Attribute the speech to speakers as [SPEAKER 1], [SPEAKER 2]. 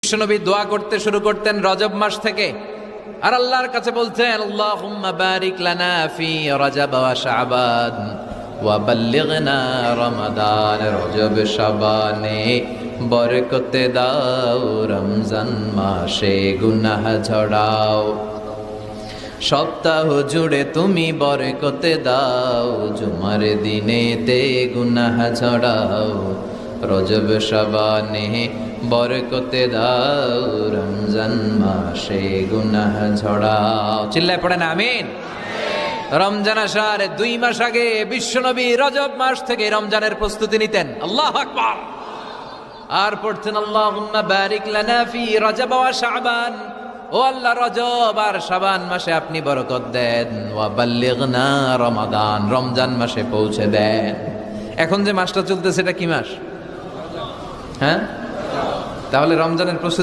[SPEAKER 1] বিশ্বনবী দোয়া করতে শুরু করতেন রজব মাস থেকে, আর আল্লাহর কাছে বলতেন আল্লাহুম্মা বারিক লানা ফি রজব ওয়া শাবান ওয়া বাল্লিগনা রমাদান। রজব শাবানে বরকতে দাও, রমজান মাসে গুনাহ ঝরাও। সপ্তাহ জুড়ে তুমি বরকতে দাও, জুমার দিনেতে গুনাহ ঝরাও। রজব শাবানে বরকতে দাও, রমজান মাসে গুনাহ ঝরাও। চিল্লায় পড়েন আমিন। রমজান আসার 2 মাস আগে বিশ্বনবী রজব মাস থেকে রমজানের প্রস্তুতি নিতেন। আল্লাহু আকবার। আর পড়তেন আল্লাহুম্মা বারিক লানা ফি রজব ওয়া শাবান। ও আল্লাহ, রজব আর শাবান মাসে আপনি বরকত দেন। ওয়া বাল্লিগনা রমাদান, রমজান মাসে পৌঁছে দেন। এখন যে মাসটা চলতেছে এটা কি মাস? হ্যাঁ, তাহলে রমজানের প্রস্তুতি